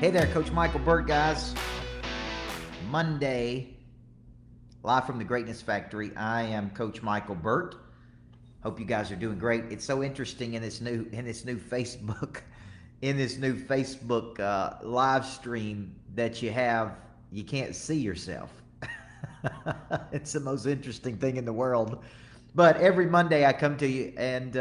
Hey there, Coach Michael Burt, guys. Monday, live from the Greatness Factory. I am Coach Michael Burt. Hope you guys are doing great. It's so interesting in this new Facebook, live stream that you can't see yourself. It's the most interesting thing in the world. But every Monday I come to you and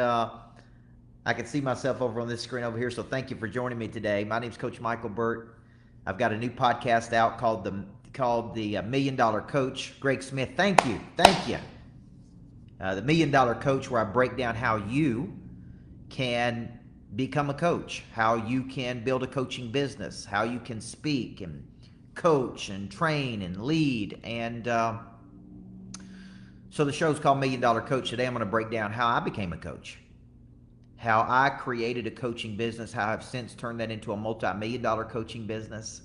I can see myself over on this screen over here, so thank you for joining me today. My name's Coach Michael Burt. I've got a new podcast out called the $1 Million Coach. Greg Smith, thank you. The $1 Million Coach, where I break down how you can become a coach, how you can build a coaching business, how you can speak and coach and train and lead. And so the show's called $1 Million Coach. Today I'm going to break down how I became a coach, how I created a coaching business, how I've since turned that into a multi-million-dollar coaching business,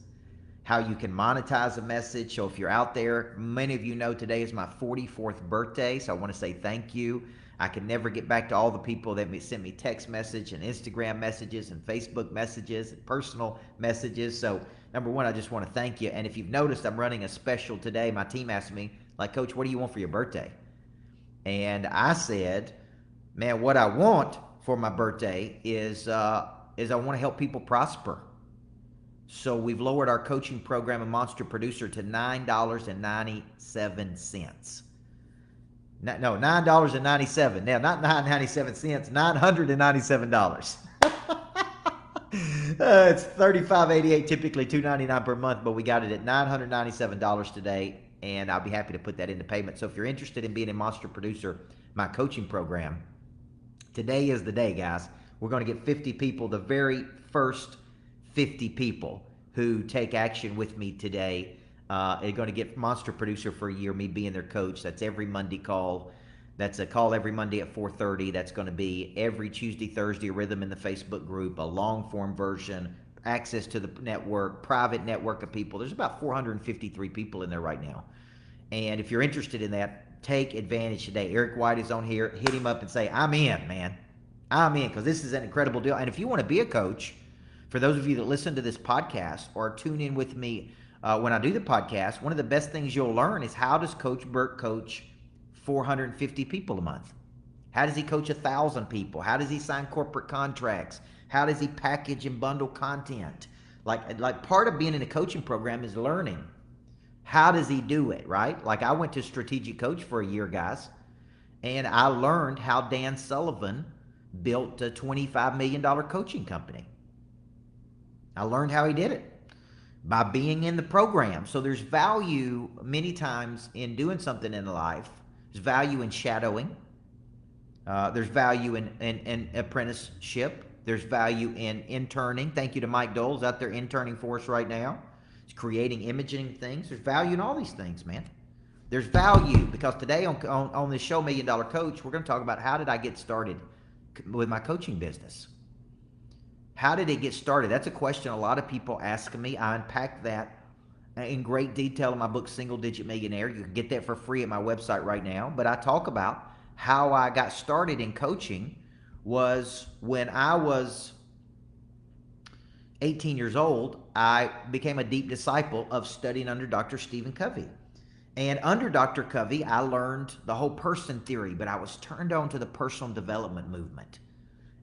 how you can monetize a message. So if you're out there, many of you know today is my 44th birthday, so I want to say thank you. I can never get back to all the people that sent me text message and Instagram messages and Facebook messages and personal messages. So number one, I just want to thank you. And if you've noticed, I'm running a special today. My team asked me, like, Coach, what do you want for your birthday? And I said, man, what I want for my birthday is I want to help people prosper. So we've lowered our coaching program and Monster Producer to $9.97. No, $9.97. Now, not 9.97 cents, $997. It's $35.88, typically $2.99 per month, but we got it at $997 today, and I'll be happy to put that into payment. So if you're interested in being a Monster Producer, my coaching program, today is the day, guys. We're going to get 50 people, the very first 50 people who take action with me today are going to get Monster Producer for a year, me being their coach. That's every Monday call. That's a call every Monday at 4:30. That's going to be every Tuesday, Thursday, a rhythm in the Facebook group, a long-form version, access to the network, private network of people. There's about 453 people in there right now. And if you're interested in that, take advantage today. Eric White is on here. Hit him up and say, I'm in, man. I'm in, because this is an incredible deal. And if you want to be a coach, for those of you that listen to this podcast or tune in with me when I do the podcast, one of the best things you'll learn is how does Coach Burt coach 450 people a month? How does he coach 1,000 people? How does he sign corporate contracts? How does he package and bundle content? Like part of being in a coaching program is learning. How does he do it, right? Like I went to Strategic Coach for a year, guys, and I learned how Dan Sullivan built a $25 million coaching company. I learned how he did it by being in the program. So there's value many times in doing something in life. There's value in shadowing. There's value in apprenticeship. There's value in interning. Thank you to Mike Dole's out there interning for us right now. He's creating imaging things. There's value in all these things, man. There's value because today on this show, $1 Million Coach, we're going to talk about how did I get started with my coaching business. How did it get started? That's a question a lot of people ask me. I unpack that in great detail in my book, Single Digit Millionaire. You can get that for free at my website right now. But I talk about how I got started in coaching was when I was 18 years old, I became a deep disciple of studying under Dr. Stephen Covey. And under Dr. Covey, I learned the whole person theory, but I was turned on to the personal development movement.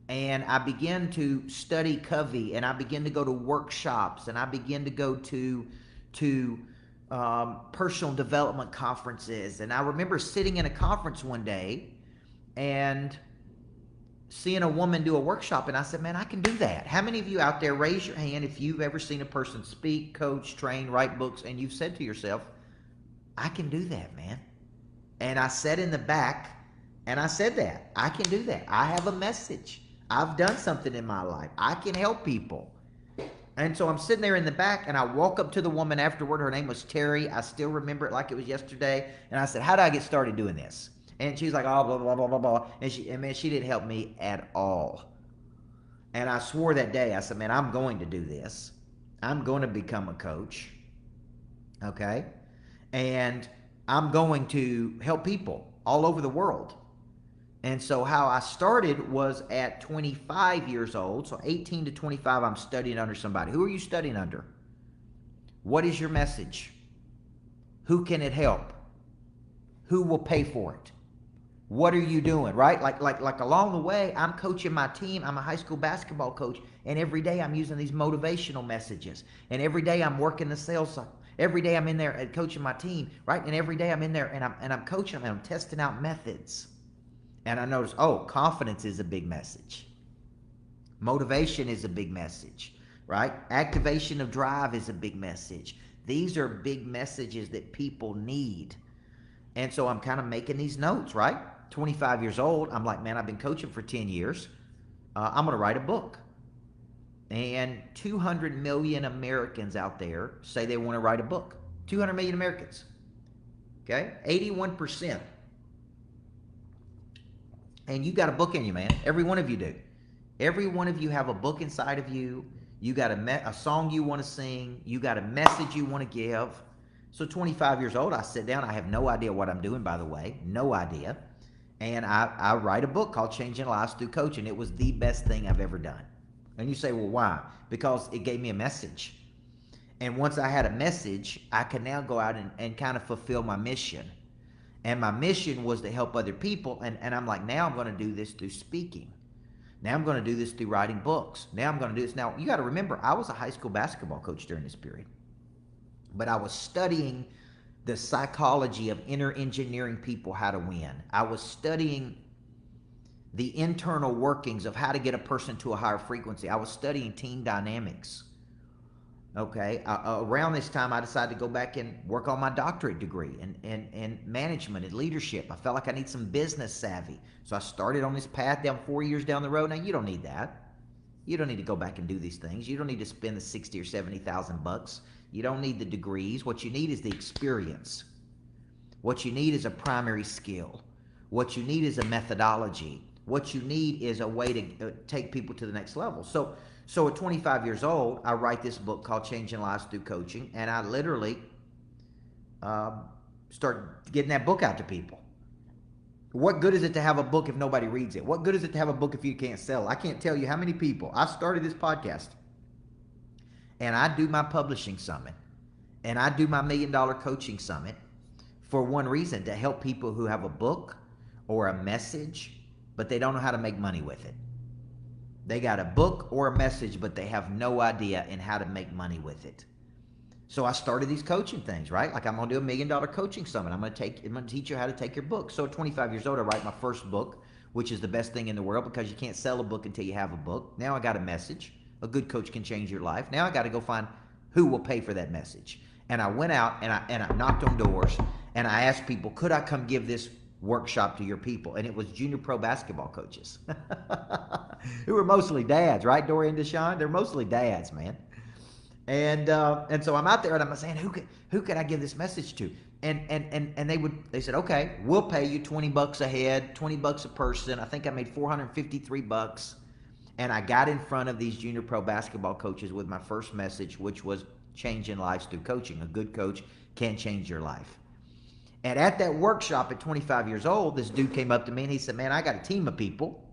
And I began to study Covey, and I began to go to workshops, and I began to go to personal development conferences. And I remember sitting in a conference one day and seeing a woman do a workshop, and I said, man, I can do that. How many of you out there, raise your hand if you've ever seen a person speak, coach, train, write books, and you've said to yourself, I can do that, man. And I sat in the back, and I said that. I can do that. I have a message. I've done something in my life. I can help people. And so I'm sitting there in the back, and I walk up to the woman afterward. Her name was Terry. I still remember it like it was yesterday. And I said, how did I get started doing this? And she's like, oh, blah, blah, blah, blah, blah. And man, she didn't help me at all. And I swore that day, I said, man, I'm going to do this. I'm going to become a coach. Okay? And I'm going to help people all over the world. And so how I started was at 25 years old. So 18 to 25, I'm studying under somebody. Who are you studying under? What is your message? Who can it help? Who will pay for it? What are you doing, right? Like along the way, I'm coaching my team. I'm a high school basketball coach, and every day I'm using these motivational messages. And every day I'm working the sales cycle. Every day I'm in there coaching my team, right? And every day I'm in there and I'm coaching them and I'm testing out methods. And I notice, oh, confidence is a big message. Motivation is a big message, right? Activation of drive is a big message. These are big messages that people need. And so I'm kind of making these notes, right? 25 years old, I'm like, man, I've been coaching for 10 years. I'm going to write a book. And 200 million Americans out there say they want to write a book. 200 million Americans. Okay? 81%. And you got a book in you, man. Every one of you do. Every one of you have a book inside of you. You got a song you want to sing. You got a message you want to give. So 25 years old, I sit down. I have no idea what I'm doing, by the way. No idea. And I write a book called Changing Lives Through Coaching. It was the best thing I've ever done. And you say, well, why? Because it gave me a message. And once I had a message, I could now go out and kind of fulfill my mission. And my mission was to help other people. And I'm like, now I'm going to do this through speaking. Now I'm going to do this through writing books. Now I'm going to do this. Now, you got to remember, I was a high school basketball coach during this period. But I was studying the psychology of inner engineering people how to win. I was studying the internal workings of how to get a person to a higher frequency. I was studying team dynamics. Okay, around this time, I decided to go back and work on my doctorate degree in management and leadership. I felt like I need some business savvy. So I started on this path down 4 years down the road. Now, you don't need that. You don't need to go back and do these things. You don't need to spend the 60 or 70,000 bucks. You don't need the degrees. What you need is the experience. What you need is a primary skill. What you need is a methodology. What you need is a way to take people to the next level. So at 25 years old, I write this book called Changing Lives Through Coaching, and I literally start getting that book out to people. What good is it to have a book if nobody reads it? What good is it to have a book if you can't sell it? I can't tell you how many people. I started this podcast, and I do my publishing summit, and I do my $1 Million Coaching Summit for one reason, to help people who have a book or a message, but they don't know how to make money with it. They got a book or a message, but they have no idea in how to make money with it. So I started these coaching things, right? Like, I'm going to do a $1 Million Coaching Summit. I'm going to teach you how to take your book. So at 25 years old, I write my first book, which is the best thing in the world, because you can't sell a book until you have a book. Now I got a message. A good coach can change your life. Now I got to go find who will pay for that message. And I went out and I knocked on doors and I asked people, could I come give this workshop to your people? And it was junior pro basketball coaches who were mostly dads, right, Dorian Deshawn? They're mostly dads, man. And so I'm out there and I'm saying, who can I give this message to? And they said, okay, we'll pay you $20 a head, $20 a person. I think I made $453. And I got in front of these junior pro basketball coaches with my first message, which was changing lives through coaching. A good coach can change your life. And at that workshop at 25 years old, this dude came up to me and he said, man, I got a team of people,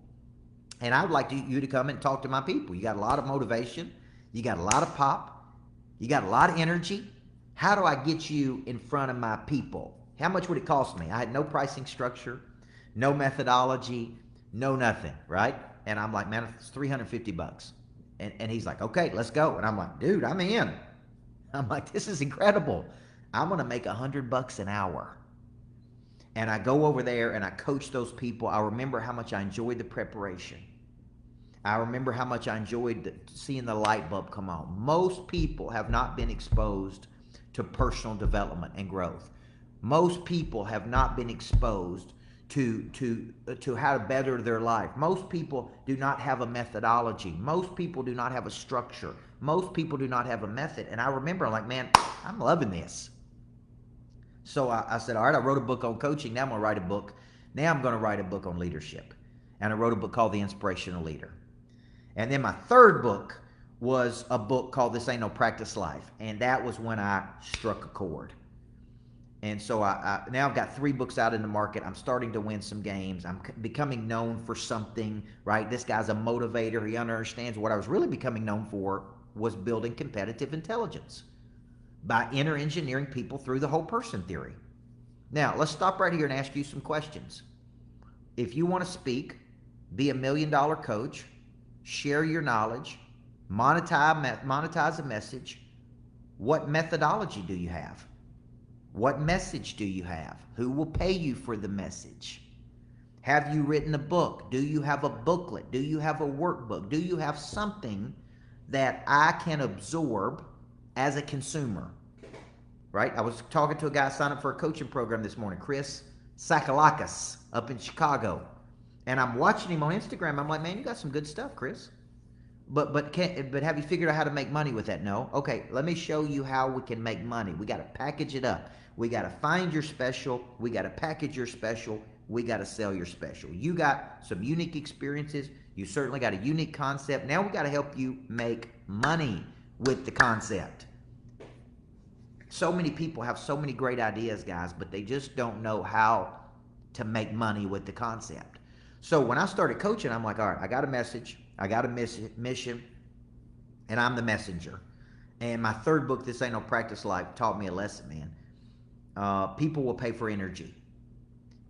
and I would like you to come and talk to my people. You got a lot of motivation. You got a lot of pop. You got a lot of energy. How do I get you in front of my people? How much would it cost me? I had no pricing structure, no methodology, no nothing, right? And I'm like, man, it's $350. And he's like, okay, let's go. And I'm like, dude, I'm in. I'm like, this is incredible. I'm going to make $100 an hour. And I go over there and I coach those people. I remember how much I enjoyed the preparation. I remember how much I enjoyed seeing the light bulb come on. Most people have not been exposed to personal development and growth. Most people have not been exposed to how to better their life. Most people do not have a methodology. Most people do not have a structure. Most people do not have a method. And I remember, like, man, I'm loving this. So I said, all right, I wrote a book on coaching. Now I'm going to write a book. Now I'm going to write a book on leadership. And I wrote a book called The Inspirational Leader. And then my third book was a book called This Ain't No Practice Life. And that was when I struck a chord. And so now I've got 3 books out in the market. I'm starting to win some games. I'm becoming known for something, right? This guy's a motivator. He understands. What I was really becoming known for was building competitive intelligence by inner engineering people through the whole person theory. Now, let's stop right here and ask you some questions. If you want to speak, be $1 million coach, share your knowledge, monetize a message, what methodology do you have? What message do you have? Who will pay you for the message? Have you written a book? Do you have a booklet? Do you have a workbook? Do you have something that I can absorb as a consumer? Right? I was talking to a guy signed up for a coaching program this morning, Chris Sakalakis, up in Chicago. And I'm watching him on Instagram. I'm like, man, you got some good stuff, Chris. But have you figured out how to make money with that? No. Okay, let me show you how we can make money. We got to package it up. We got to find your special. We got to package your special. We got to sell your special. You got some unique experiences. You certainly got a unique concept. Now we got to help you make money with the concept. So many people have so many great ideas, guys, but they just don't know how to make money with the concept. So when I started coaching, I'm like, all right, I got a message. I got a mission, and I'm the messenger. And my 3rd book, This Ain't No Practice Life, taught me a lesson, man. People will pay for energy.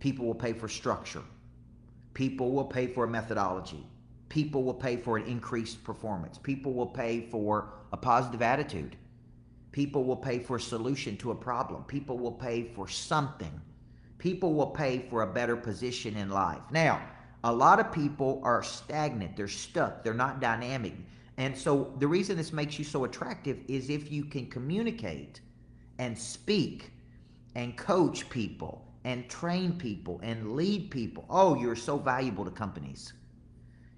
People will pay for structure. People will pay for a methodology. People will pay for an increased performance. People will pay for a positive attitude. People will pay for a solution to a problem. People will pay for something. People will pay for a better position in life. Now, a lot of people are stagnant. They're stuck. They're not dynamic. And so the reason this makes you so attractive is if you can communicate and speak and coach people and train people and lead people. Oh, you're so valuable to companies.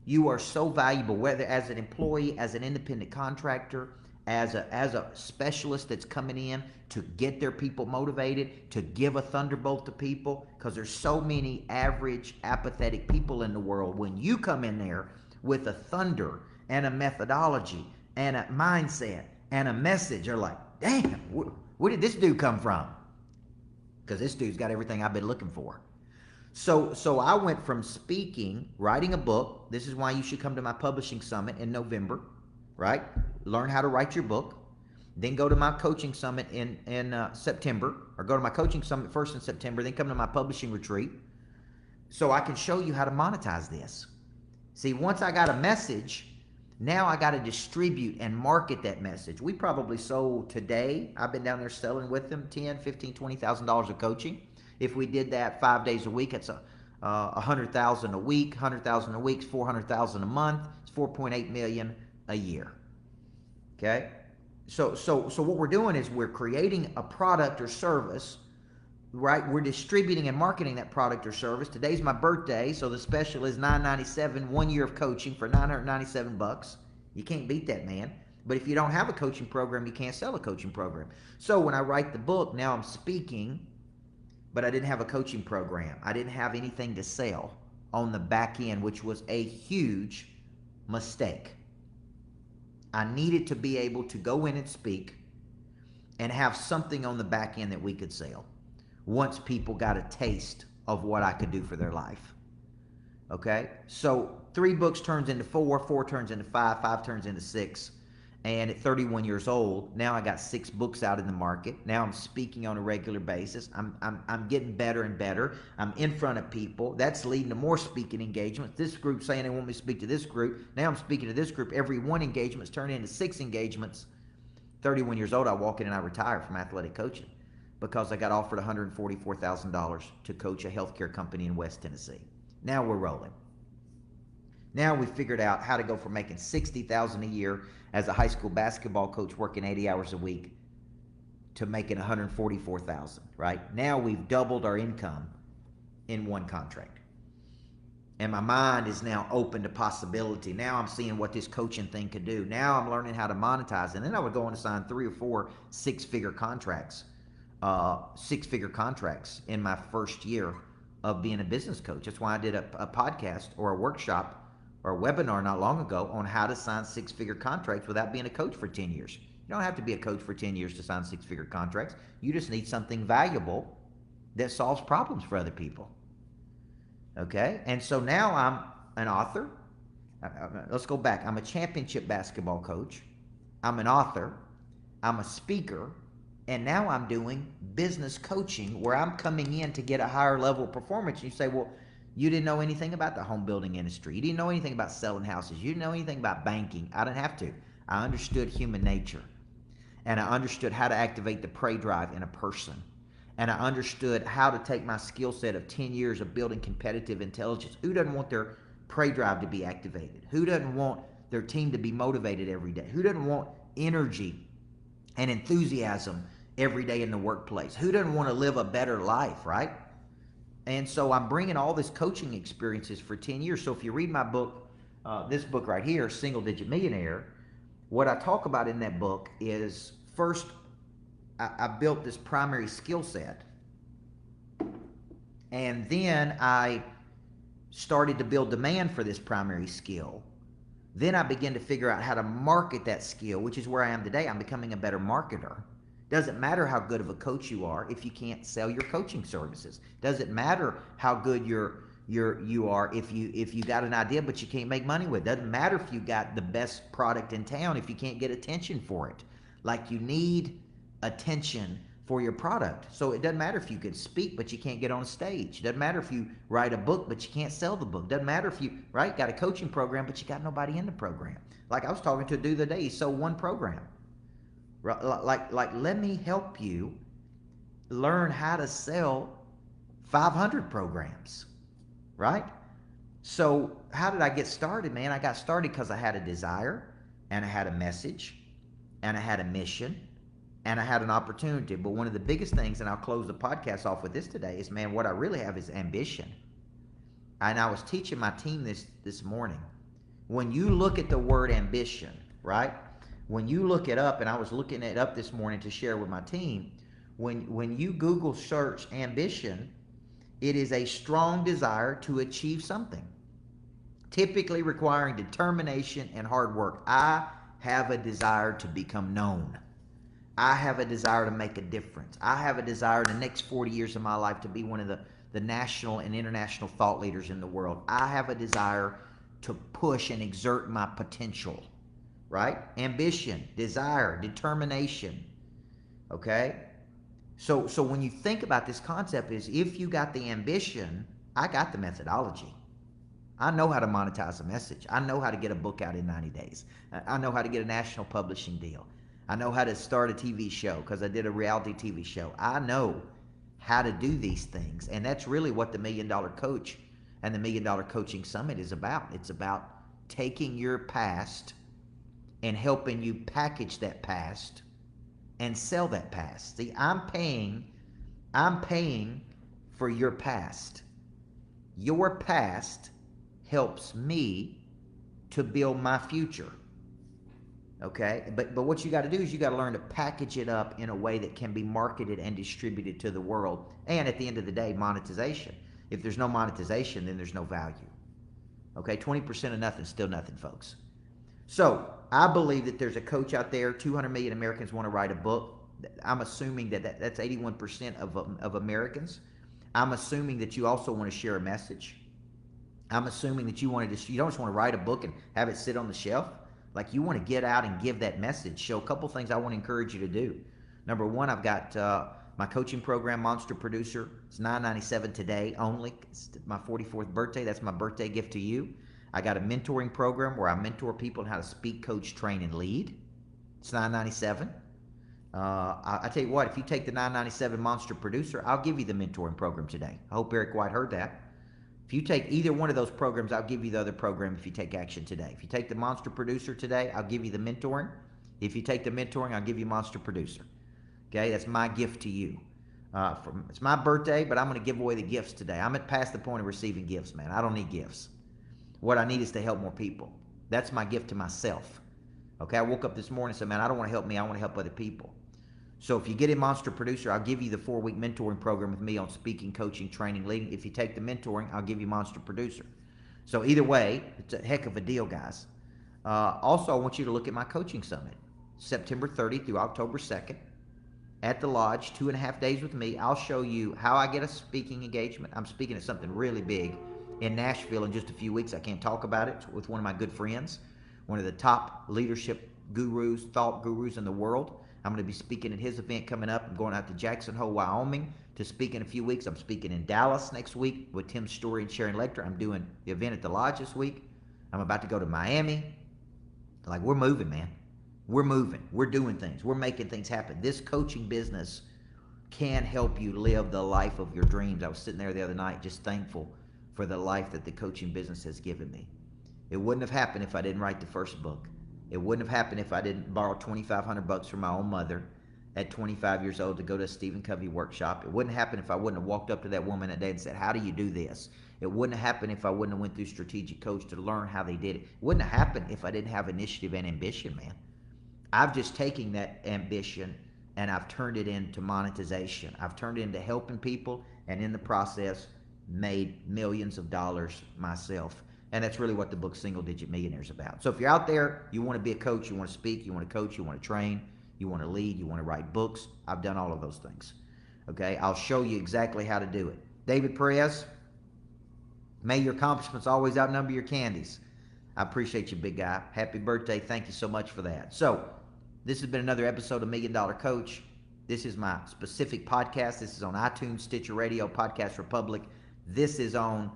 You are so valuable, whether as an employee, as an independent contractor, as a specialist that's coming in to get their people motivated, to give a thunderbolt to people, because there's so many average, apathetic people in the world. When you come in there with a thunder and a methodology and a mindset and a message, they're like, damn, where did this dude come from? Because this dude's got everything I've been looking for. So I went from speaking, writing a book. This is why you should come to my publishing summit in November, right? Learn how to write your book. Then go to my coaching summit in September, or go to my coaching summit first in September, then come to my publishing retreat so I can show you how to monetize this. See, once I got a message, now I got to distribute and market that message. We probably sold today, I've been down there selling with them, $10,000, $15,000, $20,000 of coaching. If we did that 5 days a week, it's $100,000 a week. $100,000 a week is $400,000 a month. It's $4.8 million a year. Okay? So what we're doing is we're creating a product or service, right? We're distributing and marketing that product or service. Today's my birthday, so the special is $997, 1 year of coaching for $997. You can't beat that, man. But if you don't have a coaching program, you can't sell a coaching program. So when I write the book, now I'm speaking, but I didn't have a coaching program. I didn't have anything to sell on the back end, which was a huge mistake. I needed to be able to go in and speak and have something on the back end that we could sell once people got a taste of what I could do for their life. Okay? So 3 books turns into 4, 4 turns into 5, 5 turns into 6. And at 31 years old, now I got 6 books out in the market. Now I'm speaking on a regular basis. I'm getting better and better. I'm in front of people. That's leading to more speaking engagements. This group saying they want me to speak to this group. Now I'm speaking to this group. Every 1 engagement's turned into 6 engagements. 31 years old, I walk in and I retire from athletic coaching because I got offered $144,000 to coach a healthcare company in West Tennessee. Now we're rolling. Now we figured out how to go from making $60,000 a year as a high school basketball coach working 80 hours a week to making $144,000, right? Now we've doubled our income in 1 contract. And my mind is now open to possibility. Now I'm seeing what this coaching thing could do. Now I'm learning how to monetize. And then I would go on to sign 3 or 4 six-figure contracts, in my first year of being a business coach. That's why I did a podcast or a workshop or a webinar not long ago on how to sign 6-figure contracts without being a coach for 10 years. You don't have to be a coach for 10 years to sign six-figure contracts. You just need something valuable that solves problems for other people. Okay? And so now I'm an author. Let's go back. I'm a championship basketball coach. I'm an author. I'm a speaker. And now I'm doing business coaching where I'm coming in to get a higher level of performance. And you say, well, you didn't know anything about the home building industry. You didn't know anything about selling houses. You didn't know anything about banking. I didn't have to. I understood human nature. And I understood how to activate the prey drive in a person. And I understood how to take my skill set of 10 years of building competitive intelligence. Who doesn't want their prey drive to be activated? Who doesn't want their team to be motivated every day? Who doesn't want energy and enthusiasm every day in the workplace? Who doesn't want to live a better life, right? And so I'm bringing all this coaching experiences for 10 years. So if you read my book, this book right here, Single Digit Millionaire, what I talk about in that book is, first, I built this primary skill set. And then I started to build demand for this primary skill. Then I began to figure out how to market that skill, which is where I am today. I'm becoming a better marketer. Doesn't matter how good of a coach you are if you can't sell your coaching services. Doesn't matter how good you are if you got an idea but you can't make money with it. Doesn't matter if you got the best product in town if you can't get attention for it. Like, you need attention for your product. So it doesn't matter if you can speak but you can't get on stage. Doesn't matter if you write a book but you can't sell the book. Doesn't matter if you got a coaching program but you got nobody in the program. Like, I was talking to a dude the other day, he sold one program. Like, let me help you learn how to sell 500 programs, right? So how did I get started, man? I got started because I had a desire, and I had a message, and I had a mission, and I had an opportunity. But one of the biggest things, and I'll close the podcast off with this today, is, man, what I really have is ambition. And I was teaching my team this morning. When you look at the word ambition, right? When you look it up, and I was looking it up this morning to share with my team, when you Google search ambition, it is a strong desire to achieve something, typically requiring determination and hard work. I have a desire to become known. I have a desire to make a difference. I have a desire in the next 40 years of my life to be one of the national and international thought leaders in the world. I have a desire to push and exert my potential. Right? Ambition, desire, determination. Okay? So when you think about this concept, is if you got the ambition, I got the methodology. I know how to monetize a message. I know how to get a book out in 90 days. I know how to get a national publishing deal. I know how to start a TV show because I did a reality TV show. I know how to do these things. And that's really what the $1 Million Coach and the $1 Million Coaching Summit is about. It's about taking your past and helping you package that past and sell that past. See, I'm paying for your past. Your past helps me to build my future. Okay? But what you got to do is you got to learn to package it up in a way that can be marketed and distributed to the world. And at the end of the day, monetization. If there's no monetization, then there's no value. Okay? 20% of nothing is still nothing, folks. So I believe that there's a coach out there. 200 million Americans want to write a book. I'm assuming that's 81% of Americans. I'm assuming that you also want to share a message. I'm assuming that you don't just want to write a book and have it sit on the shelf. Like, you want to get out and give that message. So a couple things I want to encourage you to do. Number one, I've got my coaching program, Monster Producer. It's $9.97 today only. It's my 44th birthday. That's my birthday gift to you. I got a mentoring program where I mentor people on how to speak, coach, train, and lead. It's $9.97. I tell you what, if you take the $9.97 Monster Producer, I'll give you the mentoring program today. I hope Eric White heard that. If you take either one of those programs, I'll give you the other program if you take action today. If you take the Monster Producer today, I'll give you the mentoring. If you take the mentoring, I'll give you Monster Producer. Okay, that's my gift to you. It's my birthday, but I'm going to give away the gifts today. I'm past the point of receiving gifts, man. I don't need gifts. What I need is to help more people. That's my gift to myself. Okay, I woke up this morning and said, man, I don't want to help me. I want to help other people. So if you get a Monster Producer, I'll give you the 4-week mentoring program with me on speaking, coaching, training, leading. If you take the mentoring, I'll give you Monster Producer. So either way, it's a heck of a deal, guys. Also, I want you to look at my coaching summit. September 30th through October 2nd at the Lodge, 2.5 days with me. I'll show you how I get a speaking engagement. I'm speaking at something really big in Nashville in just a few weeks. I can't talk about it. With one of my good friends, one of the top leadership gurus, thought gurus in the world. I'm going to be speaking at his event coming up. I'm going out to Jackson Hole, Wyoming to speak in a few weeks. I'm speaking in Dallas next week with Tim Story and Sharon Lecter. I'm doing the event at the Lodge this week. I'm about to go to Miami. Like, we're moving, man. We're moving. We're doing things. We're making things happen. This coaching business can help you live the life of your dreams. I was sitting there the other night just thankful for the life that the coaching business has given me. It wouldn't have happened if I didn't write the first book. It wouldn't have happened if I didn't borrow $2,500 from my own mother at 25 years old to go to a Stephen Covey workshop. It wouldn't happen if I wouldn't have walked up to that woman that day and said, how do you do this? It wouldn't have happened if I wouldn't have went through Strategic Coach to learn how they did it. It wouldn't have happened if I didn't have initiative and ambition, man. I've just taken that ambition and I've turned it into monetization. I've turned it into helping people, and in the process made millions of dollars myself. And that's really what the book Single Digit Millionaire is about. So if you're out there, you want to be a coach, you want to speak, you want to coach, you want to train, you want to lead, you want to write books, I've done all of those things. Okay, I'll show you exactly how to do it. David Perez, may your accomplishments always outnumber your candies. I appreciate you, big guy. Happy birthday. Thank you so much for that. So this has been another episode of Million Dollar Coach. This is my specific podcast. This is on iTunes, Stitcher Radio, Podcast Republic. This is on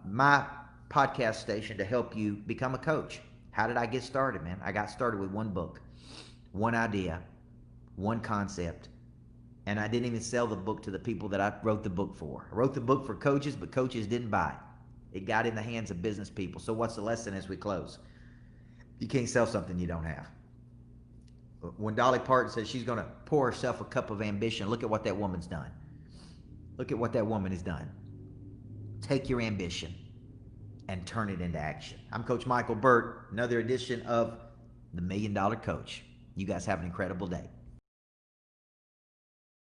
my podcast station to help you become a coach. How did I get started, man? I got started with one book, one idea, one concept, and I didn't even sell the book to the people that I wrote the book for. I wrote the book for coaches, but coaches didn't buy it. It got in the hands of business people. So what's the lesson as we close? You can't sell something you don't have. When Dolly Parton says she's going to pour herself a cup of ambition, look at what that woman's done. Look at what that woman has done. Take your ambition and turn it into action. I'm Coach Michael Burt, another edition of The Million Dollar Coach. You guys have an incredible day.